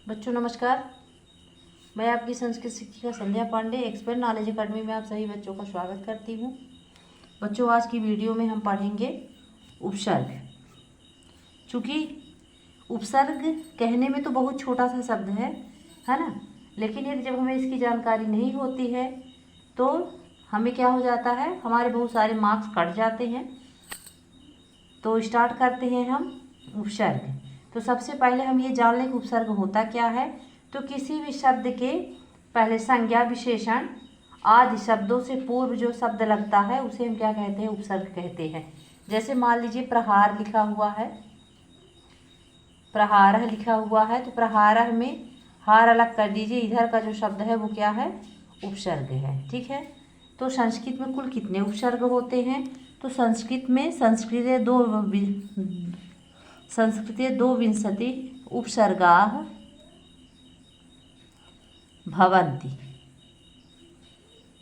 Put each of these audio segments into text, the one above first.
बच्चों नमस्कार। मैं आपकी संस्कृत शिक्षिका संध्या पांडे एक्सपर्ट नॉलेज अकेडमी में आप सभी बच्चों का स्वागत करती हूँ। बच्चों आज की वीडियो में हम पढ़ेंगे उपसर्ग। चूँकि उपसर्ग कहने में तो बहुत छोटा सा शब्द है ना, लेकिन यदि जब हमें इसकी जानकारी नहीं होती है तो हमें क्या हो जाता है, हमारे बहुत सारे मार्क्स कट जाते हैं। तो स्टार्ट करते हैं हम उपसर्ग। तो सबसे पहले हम ये जान लें कि उपसर्ग होता क्या है। तो किसी भी शब्द के पहले संज्ञा विशेषण आदि शब्दों से पूर्व जो शब्द लगता है उसे हम क्या कहते हैं, उपसर्ग कहते हैं। जैसे मान लीजिए प्रहार लिखा हुआ है, प्रहारः लिखा हुआ है, तो प्रहारः में हार अलग कर दीजिए, इधर का जो शब्द है वो क्या है, उपसर्ग है। ठीक है। तो संस्कृत में कुल कितने उपसर्ग होते हैं? तो संस्कृत में संस्कृते दो विंशति उपसर्गाः भवन्ति।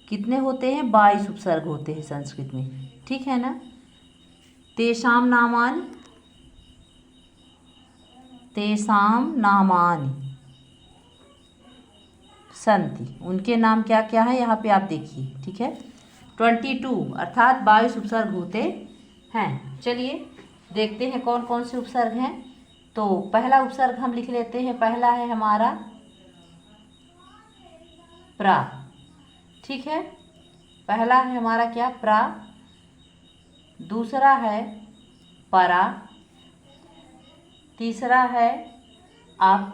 कितने होते हैं? 22 उपसर्ग होते हैं संस्कृत में। ठीक है ना। तेषां नामानि सन्ति। उनके नाम क्या क्या है यहाँ पे आप देखिए। ठीक है। 22 अर्थात 22 उपसर्ग होते हैं। चलिए देखते हैं कौन कौन से उपसर्ग हैं। तो पहला उपसर्ग हम लिख लेते हैं। पहला है हमारा प्रा। ठीक है। पहला है हमारा क्या, प्रा। दूसरा है परा। तीसरा है अप।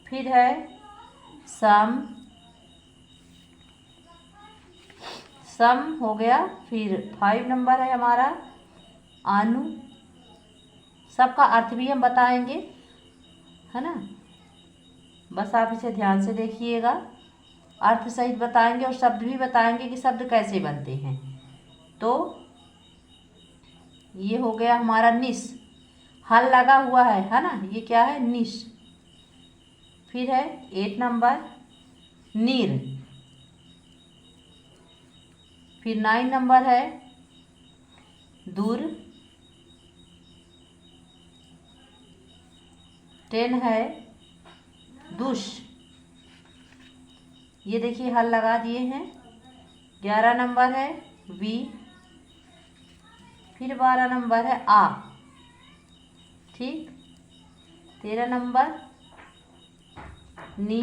फिर है सम। सम हो गया। फिर 5 नंबर है हमारा अनु। सबका अर्थ भी हम बताएंगे, है ना। बस आप इसे ध्यान से देखिएगा। अर्थ सहित बताएंगे और शब्द भी बताएंगे कि शब्द कैसे बनते हैं। तो ये हो गया हमारा निश, हल लगा हुआ है ना, ये क्या है, निश। फिर है 8 नंबर नीर। फिर 9 नंबर है दूर। 10 है दुष। ये देखिए हल लगा दिए हैं। 11 नंबर है वी। फिर 12 नंबर है आ। ठीक। 13 नंबर नी।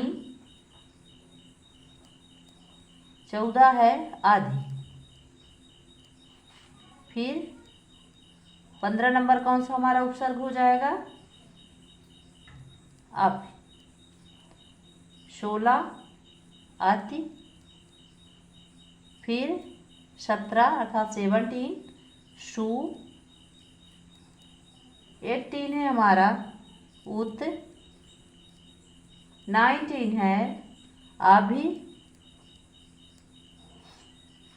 14 है आधि। फिर 15 नंबर कौन सा हमारा उपसर्ग हो जाएगा, अब। 16 अति। फिर 17 अर्थात 17 शु। 18 है हमारा उत। 19 है अभी।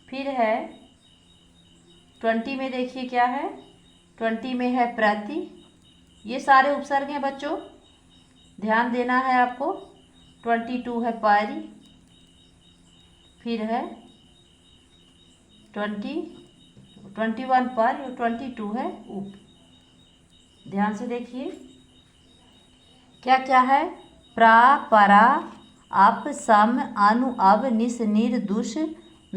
फिर है 20 में देखिए क्या है, 20 में है प्रति। ये सारे उपसर्ग हैं बच्चों, ध्यान देना है आपको। 22 है परि। फिर है 21 पर, 22 है उप। ध्यान से देखिए क्या क्या है, प्रा, परा, अप, सम, अनु, अब, निस, निर, दुष,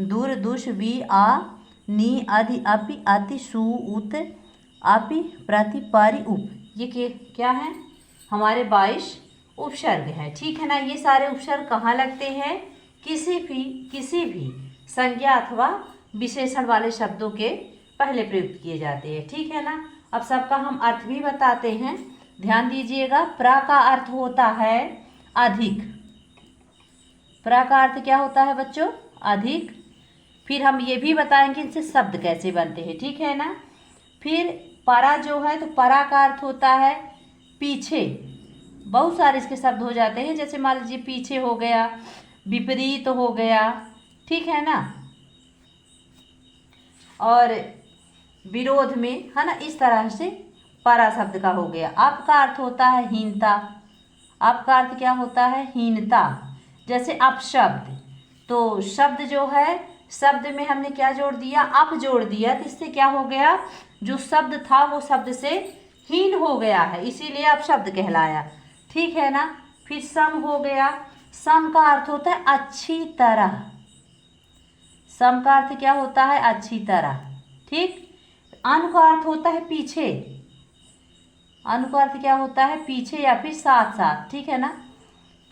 दूर, दुष, वी, आ, नी, अधि, अपि, अति, सु, उत, अपि, प्रति, परि, उप। ये क्या है, हमारे 22 उपसर्ग है। ठीक है ना। ये सारे उपसर्ग कहाँ लगते हैं, किसी भी संज्ञा अथवा विशेषण वाले शब्दों के पहले प्रयुक्त किए जाते हैं। ठीक है ना। अब सबका हम अर्थ भी बताते हैं, ध्यान दीजिएगा। प्रा का अर्थ होता है अधिक। प्रा का अर्थ क्या होता है बच्चों, अधिक। फिर हम ये भी बताएंगे इनसे शब्द कैसे बनते हैं। ठीक है ना। फिर परा जो है, तो परा का अर्थ होता है पीछे। बहुत सारे इसके शब्द हो जाते हैं, जैसे मान लीजिए पीछे हो गया, विपरीत हो गया। ठीक है ना। और विरोध में, है ना, इस तरह से परा शब्द का हो गया। आपका अर्थ होता है हीनता। आपका अर्थ क्या होता है, हीनता। जैसे अपशब्द, तो शब्द जो है, शब्द में हमने क्या जोड़ दिया, अप जोड़ दिया, तो इससे क्या हो गया, जो शब्द था वो शब्द से हीन हो गया है, इसीलिए अपशब्द कहलाया। ठीक है ना। फिर सम हो गया। सम का अर्थ होता है अच्छी तरह। सम का अर्थ क्या होता है? अच्छी तरह। ठीक। अनु का अर्थ होता है पीछे। अनु का अर्थ क्या होता है? पीछे या फिर साथ साथ। ठीक है ना।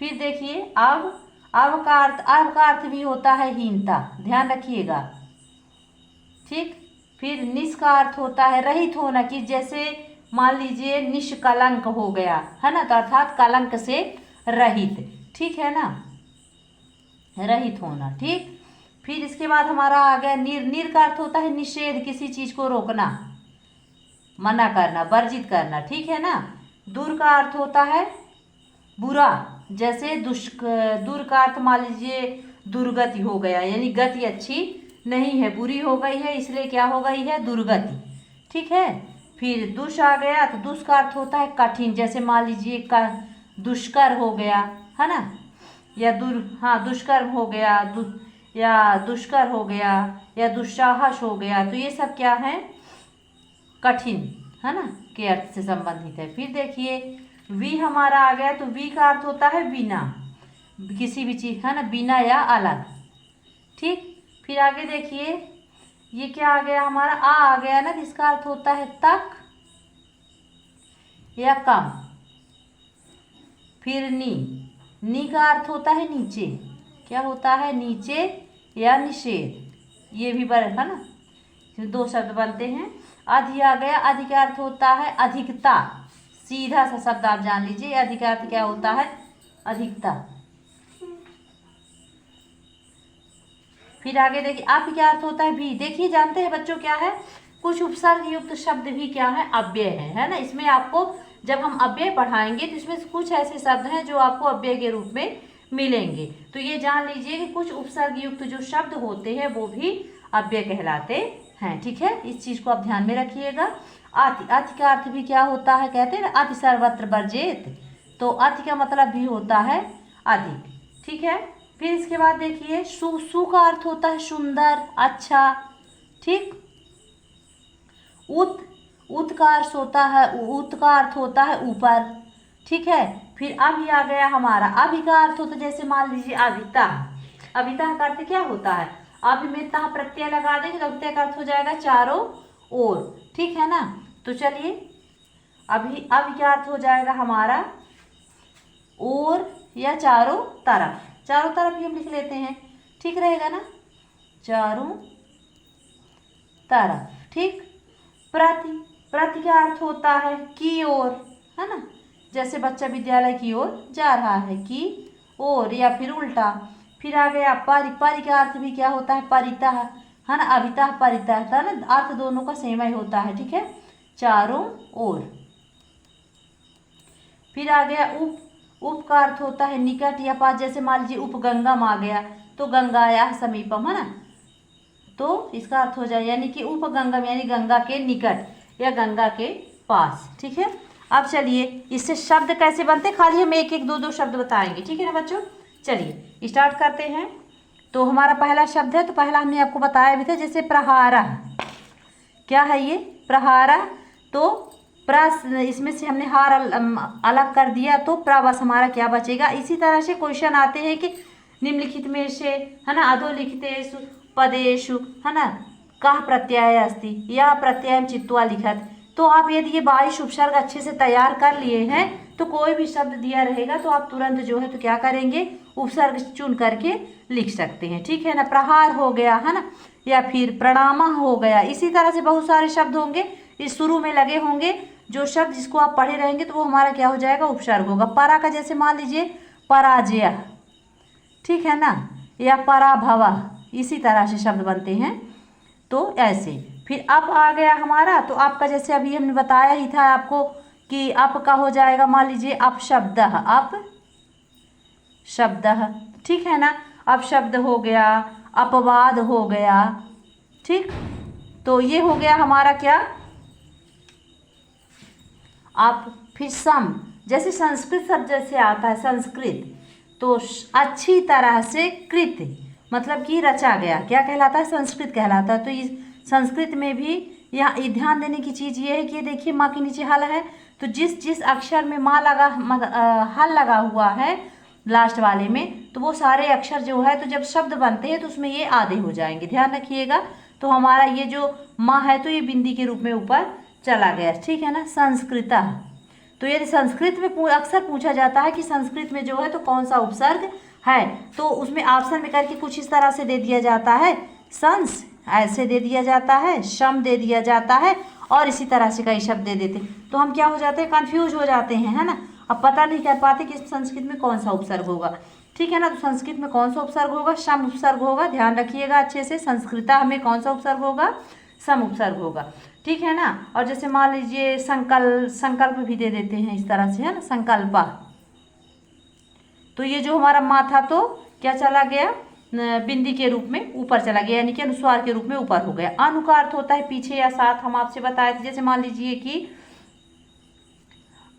फिर देखिए अब का अर्थ भी होता है हीनता, ध्यान रखिएगा। ठीक। फिर निस का अर्थ होता है रहित होना, कि जैसे मान लीजिए निष्कलंक हो गया है ना, तो अर्थात कलंक से रहित। ठीक है ना, रहित होना। ठीक। फिर इसके बाद हमारा आ गया निर का अर्थ होता है निषेध, किसी चीज को रोकना, मना करना, वर्जित करना। ठीक है ना। दूर का अर्थ होता है बुरा, जैसे दूर का अर्थ मान लीजिए दुर्गति हो गया, यानी गति अच्छी नहीं है, बुरी हो गई है, इसलिए क्या हो गई है? दुर्गति। ठीक है। फिर दुष आ गया, तो दुष का अर्थ होता है कठिन, जैसे मान लीजिए दुष्कर हो गया है ना, या दुष्कर्म हो गया, या दुष्कर हो गया, या दुस्साहस हो गया। तो ये सब क्या है? कठिन है ना, के अर्थ से संबंधित है। फिर देखिए वी हमारा आ गया, तो वी का अर्थ होता है बिना, किसी भी चीज है ना, बिना या अलग। ठीक। फिर आगे देखिए ये क्या आ गया हमारा? आ गया ना, जिसका अर्थ होता है तक या कम। फिर नी का अर्थ होता है नीचे, क्या होता है? नीचे या निषेध। ये भी है ना, दो शब्द बनते हैं। अधि आ गया, अधि का अर्थ होता है अधिकता, सीधा सा शब्द आप जान लीजिए, अधि का अर्थ क्या होता है? अधिकता। फिर आगे देखिए आप क्या अर्थ होता है? भी। देखिए जानते हैं बच्चों क्या है? कुछ उपसर्ग युक्त शब्द भी क्या है? अव्यय है ना। इसमें आपको जब हम अव्यय पढ़ाएंगे तो इसमें कुछ ऐसे शब्द हैं जो आपको अव्यय के रूप में मिलेंगे, तो ये जान लीजिए कि कुछ उपसर्ग युक्त जो शब्द होते हैं वो भी अव्यय कहलाते हैं। ठीक है, इस चीज को आप ध्यान में रखिएगा। अति का अर्थ भी क्या होता है? कहते हैं ना अति सर्वत्र वर्जेत, तो अति का मतलब भी होता है अधिक। ठीक है। फिर इसके बाद देखिए सु का अर्थ होता है सुंदर, अच्छा। ठीक। उत का अर्थ होता है ऊपर। ठीक है। फिर अभी आ गया हमारा, अभी का अर्थ होता है जैसे मान लीजिए अभिता का अर्थ क्या होता है? अभी में ता प्रत्यय लगा देंगे तो अभिता का अर्थ हो जाएगा चारों ओर। ठीक है ना। तो चलिए अभी क्या अर्थ हो जाएगा हमारा? और या चारों तरफ ही हम लिख लेते हैं, ठीक रहेगा ना, चारों तरफ। ठीक। प्रति का अर्थ होता है की ओर, है ना, जैसे बच्चा विद्यालय की ओर जा रहा है, की ओर, या फिर उल्टा। फिर आ गया परि का अर्थ भी क्या होता है? परितः, है ना, अभितः परितः, था ना, अर्थ दोनों का सेम ही होता है। ठीक है, चारों ओर। फिर आ गया उप का अर्थ होता है निकट या पास, जैसे मान लीजिए उपगंगम आ गया तो गंगाया समीपम, है ना, तो इसका अर्थ हो जाए यानी कि उपगंगम यानी गंगा के निकट या गंगा के पास। ठीक है। अब चलिए इससे शब्द कैसे बनते, खाली हम एक एक दो शब्द बताएंगे। ठीक है ना बच्चों, चलिए स्टार्ट करते हैं। तो हमारा पहला शब्द है, तो पहला हमने आपको बताया भी था, जैसे प्रहारा। क्या है ये? प्रहारा। तो इसमें से हमने हार अलग कर दिया, तो प्रा बस हमारा क्या बचेगा। इसी तरह से क्वेश्चन आते हैं कि निम्नलिखित में से, है ना, अधोलिखितेषु पदेषु, है ना, कः प्रत्यय अस्ति या प्रत्ययम चित्वा लिखत। तो आप यदि ये 22 उपसर्ग अच्छे से तैयार कर लिए हैं तो कोई भी शब्द दिया रहेगा तो आप तुरंत जो है तो क्या करेंगे, उपसर्ग चुन करके लिख सकते हैं। ठीक है ना। प्रहार हो गया, है ना, या फिर प्रणामा हो गया। इसी तरह से बहुत सारे शब्द होंगे, इस शुरू में लगे होंगे जो शब्द जिसको आप पढ़े रहेंगे तो वो हमारा क्या हो जाएगा, उपसर्ग होगा। परा का जैसे मान लीजिए पराजय, ठीक है ना, या पराभव, इसी तरह से शब्द बनते हैं। तो ऐसे फिर अप आ गया हमारा, तो आपका जैसे अभी हमने बताया ही था आपको कि अप का हो जाएगा, मान लीजिए अपशब्द, अप शब्द, ठीक है ना, अपशब्द हो गया, अपवाद हो गया। ठीक। तो ये हो गया हमारा क्या, आप। फिर सम, जैसे संस्कृत शब्द जैसे आता है संस्कृत, तो अच्छी तरह से कृत मतलब कि रचा गया, क्या कहलाता है, संस्कृत कहलाता है। तो इस संस्कृत में भी यहाँ ये ध्यान देने की चीज़ ये है कि ये देखिए माँ के नीचे हल है, तो जिस जिस अक्षर में माँ लगा हल लगा हुआ है लास्ट वाले में, तो वो सारे अक्षर जो है तो जब शब्द बनते हैं तो उसमें ये आधे हो जाएंगे, ध्यान रखिएगा। तो हमारा ये जो माँ है तो ये बिंदी के रूप में ऊपर चला गया, ठीक है ना। संस्कृता, तो यदि संस्कृत में अक्सर पूछा जाता है कि संस्कृत में जो है तो कौन सा उपसर्ग है, तो उसमें ऑप्शन में करके कुछ इस तरह से दे दिया जाता है, संस ऐसे दे दिया जाता है, शम दे दिया जाता है, और इसी तरह से कई शब्द दे देते, तो हम क्या हो जाते हैं, कंफ्यूज हो जाते हैं, है ना। अब पता नहीं कर पाते कि संस्कृत में कौन सा उपसर्ग होगा, ठीक है ना। तो संस्कृत में कौन सा उपसर्ग होगा, सम उपसर्ग होगा, ध्यान रखिएगा अच्छे से। संस्कृता में कौन सा उपसर्ग होगा, सम उपसर्ग होगा, ठीक है ना। और जैसे मान लीजिए संकल्प भी दे देते हैं इस तरह से, है ना, संकल्पा। तो ये जो हमारा माँ था तो क्या चला गया, बिंदी के रूप में ऊपर चला गया, यानी कि अनुस्वार के रूप में ऊपर हो गया। अनु का अर्थ होता है पीछे या साथ, हम आपसे बताए थे। जैसे मान लीजिए कि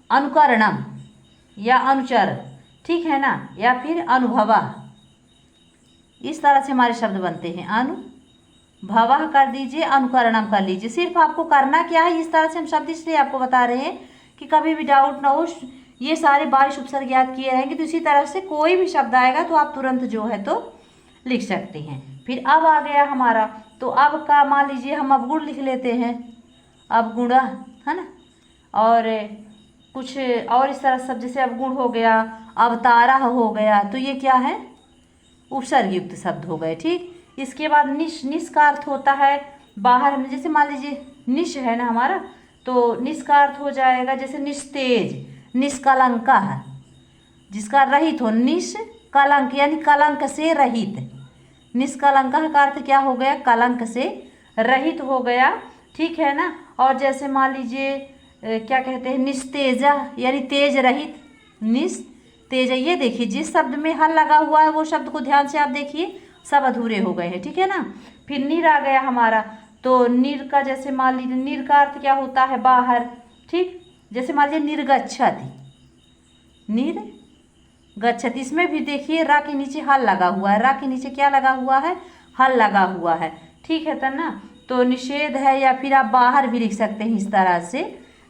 अनुकरणम या अनुचर, ठीक है ना, या फिर अनुभवा, इस तरह से हमारे शब्द बनते हैं। अनुभवा कर दीजिए, अनुकरणम कर लीजिए। सिर्फ आपको करना क्या है, इस तरह से हम शब्द इसलिए आपको बता रहे हैं कि कभी भी डाउट ना हो, ये सारे 22 उपसर्ग याद किए रहेंगे, तो इसी तरह से कोई भी शब्द आएगा तो आप तुरंत जो है तो लिख सकते हैं। फिर अब आ गया हमारा, तो अब का मान लीजिए हम अवगुण लिख लेते हैं, अवगुणा, है ना, और कुछ और इस तरह सब, जैसे अवगुण हो गया, अवतारा हो गया, तो ये क्या है, उपसर्ग युक्त शब्द हो गए, ठीक। इसके बाद निश का अर्थ होता है बाहर में, जैसे मान लीजिए निश है ना हमारा, तो निश का अर्थ हो जाएगा जैसे निस्तेज, निष्कलंका है, जिसका रहित हो, निष्कलंक यानी कलंक से रहित। निष्कलंका का अर्थ क्या हो गया, कलंक से रहित हो गया, ठीक है ना। और जैसे मान लीजिए क्या कहते हैं, निस्तेजा यानी तेज रहित, निस्तेज। ये देखिए जिस शब्द में हल लगा हुआ है वो शब्द को ध्यान से आप देखिए, सब अधूरे हो गए हैं, ठीक है ना। फिर निर आ गया हमारा, तो निर का जैसे मान लीजिए निर का अर्थ क्या होता है, बाहर, ठीक। जैसे मान लीजिए निर्गच्छति, निर्गच्छति, इसमें भी देखिए रा के नीचे हल लगा हुआ है, रा के नीचे क्या लगा हुआ है, हल लगा हुआ है, ठीक है ना। तो निषेध है, या फिर आप बाहर भी लिख सकते हैं इस तरह से।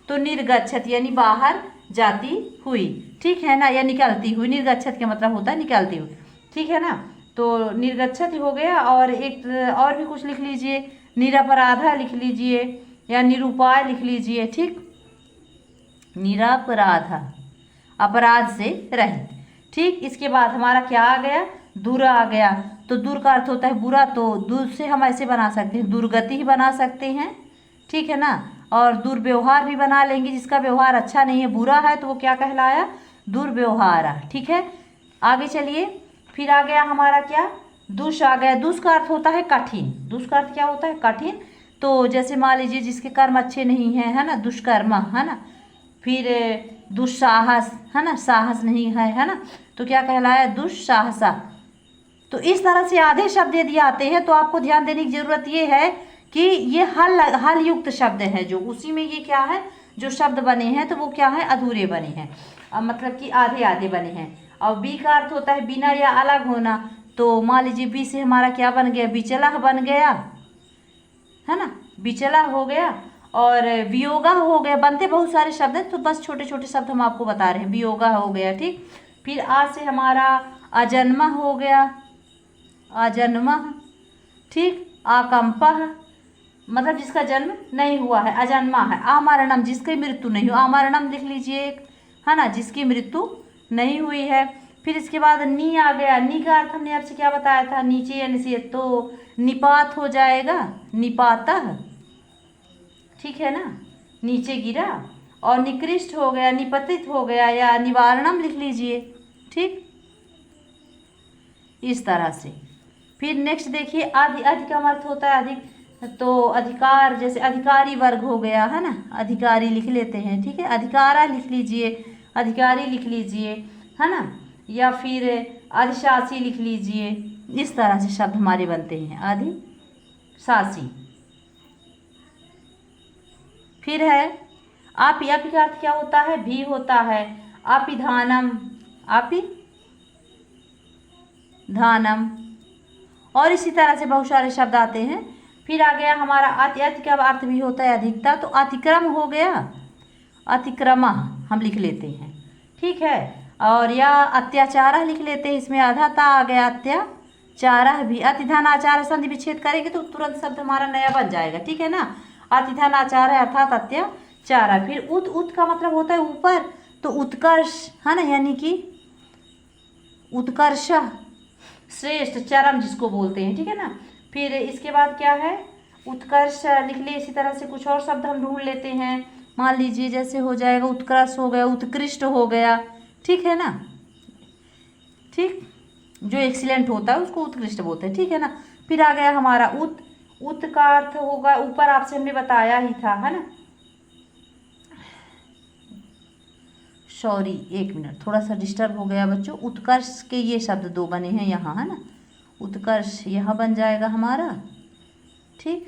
तो निर्गच्छति यानी बाहर जाती हुई, ठीक है ना, या निकलती हुई। निर्गच्छति का मतलब होता है निकलती हुई, ठीक है ना। तो निर्गच्छति हो गया, और एक और भी कुछ लिख लीजिए, निरपराधा लिख लीजिए, या निरुपाय लिख लीजिए, ठीक। निरपराधा, अपराध से रहित, ठीक। इसके बाद हमारा क्या आ गया, दूर आ गया, तो दूर का अर्थ होता है बुरा, तो दूर से हम ऐसे बना सकते हैं, दुर्गति ही बना सकते हैं, ठीक है ना। और दुर्व्यवहार भी बना लेंगे, जिसका व्यवहार अच्छा नहीं है, बुरा है, तो वो क्या कहलाया, दुर्व्यवहार, ठीक है। आगे चलिए, फिर आ गया हमारा क्या, दुष आ गया। दुष का अर्थ होता है कठिन, दुष का अर्थ क्या होता है, कठिन। तो जैसे मान लीजिए जिसके कर्म अच्छे नहीं हैं, है ना, दुष्कर्म, है ना। फिर दुस्साहस, है ना, साहस नहीं है ना, तो क्या कहलाया, दुस्साहसा। तो इस तरह से आधे शब्द यदि आते हैं तो आपको ध्यान देने की जरूरत ये है कि ये हल युक्त शब्द है, जो उसी में ये क्या है, जो शब्द बने हैं तो वो क्या है, अधूरे बने हैं, मतलब कि आधे आधे बने हैं। और बी का अर्थ होता है बिना या अलग होना, तो मान लीजिए बी से हमारा क्या बन गया, बिचला बन गया, है ना, बिचला हो गया, और वियोगा हो गया। बनते बहुत सारे शब्द हैं, तो बस छोटे छोटे शब्द हम आपको बता रहे हैं। वियोगा हो गया, ठीक। फिर आ से हमारा अजन्मा हो गया, अजन्मा, ठीक। आकंपा मतलब जिसका जन्म नहीं हुआ है, अजन्मा है। आमरणम जिसकी मृत्यु नहीं हुई, आमरणम लिख लीजिए एक, है ना, जिसकी मृत्यु नहीं हुई है। फिर इसके बाद नी आ गया, नी का अर्थ हमने आपसे क्या बताया था, नीचे या नीचे, तो निपात हो जाएगा, निपाता, ठीक है ना, नीचे गिरा। और निकृष्ट हो गया, निपतित हो गया, या निवारणम लिख लीजिए, ठीक, इस तरह से। फिर नेक्स्ट देखिए, अधिक का अर्थ होता है अधिक, तो अधिकार, जैसे अधिकारी वर्ग हो गया, है ना, अधिकारी लिख लेते हैं, ठीक है। अधिकारा लिख लीजिए, अधिकारी लिख लीजिए, है ना, या फिर अधिशासी लिख लीजिए। इस तरह से शब्द हमारे बनते हैं, अधिशासी। फिर है आपी, आपी का अर्थ क्या होता है, भी होता है। आपिधानम, आपिधानम, और इसी तरह से बहुत सारे शब्द आते हैं। फिर आ गया हमारा अति, अति का अर्थ भी होता है अधिकता, तो अतिक्रम हो गया, अतिक्रमा हम लिख लेते हैं, ठीक है। और या अत्याचार लिख लेते हैं, इसमें आधा ता आ गया, अत्याचार भी। अतिधनाचार संधि विच्छेद करेंगे तो तुरंत शब्द हमारा नया बन जाएगा, ठीक है ना। अतिधनाचार है अर्थात अत्याचार। फिर उत का मतलब होता है ऊपर, तो उत्कर्ष है ना, यानी कि उत्कर्ष, श्रेष्ठ, चरम जिसको बोलते हैं, ठीक है ना। फिर इसके बाद क्या है, उत्कर्ष लिख लिए। इसी तरह से कुछ और शब्द हम ढूंढ लेते हैं, मान लीजिए जैसे हो जाएगा उत्कर्ष हो गया, उत्कृष्ट हो गया, ठीक है ना, ठीक, जो एक्सीलेंट होता है उसको उत्कृष्ट बोलते हैं, ठीक है ना। फिर आ गया हमारा उत का अर्थ होगा ऊपर, आपसे हमने बताया ही था, है ना। सॉरी, एक मिनट, थोड़ा सा डिस्टर्ब हो गया बच्चों। उत्कर्ष के ये शब्द दो बने हैं यहाँ, है ना, उत्कर्ष यहाँ बन जाएगा हमारा, ठीक,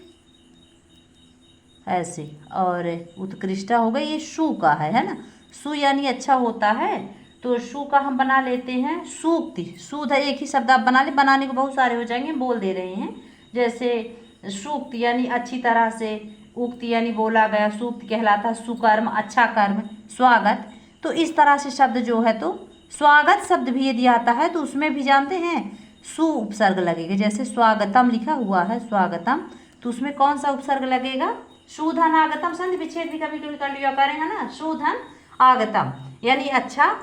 ऐसे। और उत्कृष्टा हो गई, ये सु का है ना, सु यानी अच्छा होता है, तो सु का हम बना लेते हैं सूक्ति। शुद्ध एक ही शब्द आप बना ले, बनाने को बहुत सारे हो जाएंगे, बोल दे रहे हैं। जैसे सूक्त यानी अच्छी तरह से, उक्ति यानी बोला गया, सूक्त कहलाता सुकर्म, अच्छा कर्म, स्वागत। तो इस तरह से शब्द जो है, तो स्वागत शब्द भी यदि आता है तो उसमें भी जानते हैं सु उपसर्ग लगेगा। जैसे स्वागतम लिखा हुआ है, स्वागतम, तो उसमें कौन सा उपसर्ग लगेगा, सुधन आगतम। संधि विच्छेद भी कभी कभी कर लिया करें, है ना, सुधन आगतम यानी अच्छा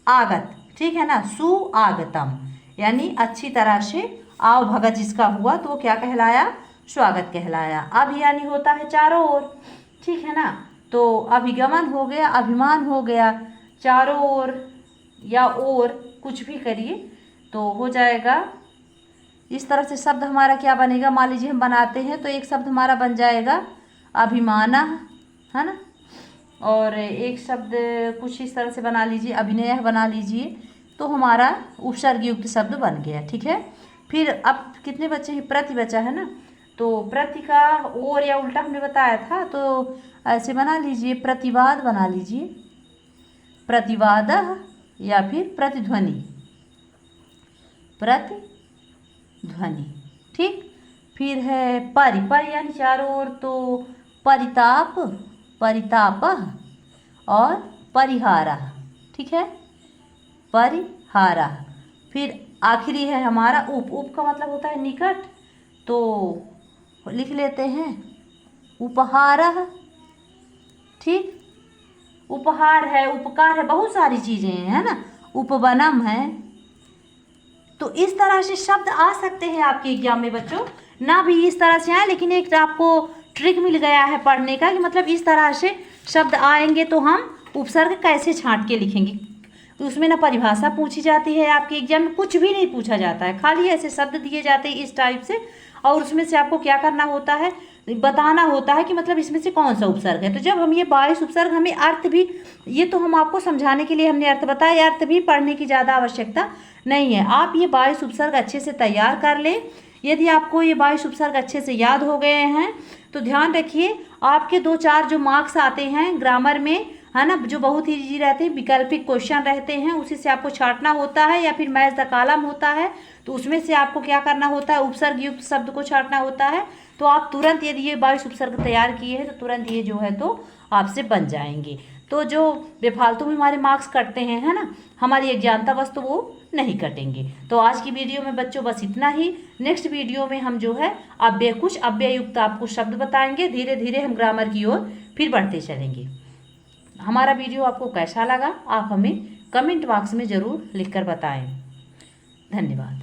आगत, ठीक है ना, सुआगतम यानी अच्छी तरह से आव भगत जिसका हुआ तो वो क्या कहलाया, स्वागत कहलाया। अब यानी होता है चारों ओर, ठीक है ना, तो अभिगमन हो गया, अभिमान हो गया, चारों ओर या और कुछ भी करिए तो हो जाएगा। इस तरह से शब्द हमारा क्या बनेगा, मान लीजिए हम बनाते हैं तो एक शब्द हमारा बन जाएगा अभिमाना, है ना, और एक शब्द कुछ इस तरह से बना लीजिए, अभिनय बना लीजिए, तो हमारा उपसर्ग युक्त शब्द बन गया, ठीक है। फिर अब कितने बच्चे हैं, प्रति बचा है ना, तो प्रति का और या उल्टा हमने बताया था, तो ऐसे बना लीजिए, प्रतिवाद बना लीजिए, प्रतिवाद या फिर प्रतिध्वनि, प्रतिध्वनि, ठीक। फिर है परि यानी चारों ओर, तो परिताप, परिताप और परिहारा, ठीक है, परिहारा। फिर आखिरी है हमारा उप का मतलब होता है निकट, तो लिख लेते हैं उपहार, ठीक, उपहार है, उपकार है, बहुत सारी चीज़ें हैं, है ना, उपवनम है। तो इस तरह से शब्द आ सकते हैं आपके एग्जाम में बच्चों, ना भी इस तरह से आए, लेकिन एक आपको ट्रिक मिल गया है पढ़ने का कि मतलब इस तरह से शब्द आएंगे तो हम उपसर्ग कैसे छांट के लिखेंगे। तो उसमें ना परिभाषा पूछी जाती है, आपके एग्जाम में कुछ भी नहीं पूछा जाता है, खाली ऐसे शब्द दिए जाते हैं इस टाइप से, और उसमें से आपको क्या करना होता है, बताना होता है कि मतलब इसमें से कौन सा उपसर्ग है। तो जब हम ये 22 उपसर्ग, हमें अर्थ भी, ये तो हम आपको समझाने के लिए हमने अर्थ बताया, अर्थ भी पढ़ने की ज़्यादा आवश्यकता नहीं है। आप ये 22 उपसर्ग अच्छे से तैयार कर लें। यदि आपको ये 22 उपसर्ग अच्छे से याद हो गए हैं तो ध्यान रखिए, आपके 2-4 जो मार्क्स आते हैं ग्रामर में, है ना, जो बहुत ही इजी रहते हैं, वैकल्पिक क्वेश्चन रहते हैं, उसी से आपको छांटना होता है, या फिर मैच द कॉलम होता है, तो उसमें से आपको क्या करना होता है, उपसर्ग युक्त शब्द को छांटना होता है। तो आप तुरंत यदि ये 22 उपसर्ग तैयार किए हैं तो तुरंत ये जो है तो आपसे बन जाएंगे। तो जो बेफालतू में हमारे मार्क्स कटते हैं, है ना, हमारी अज्ञानता वस्तु वो नहीं कटेंगे। तो आज की वीडियो में बच्चों बस इतना ही। नेक्स्ट वीडियो में हम जो है कुछ अव्ययुक्त आपको शब्द बताएंगे। धीरे धीरे हम ग्रामर की ओर फिर बढ़ते चलेंगे। हमारा वीडियो आपको कैसा लगा, आप हमें कमेंट बॉक्स में ज़रूर लिखकर बताएं। धन्यवाद।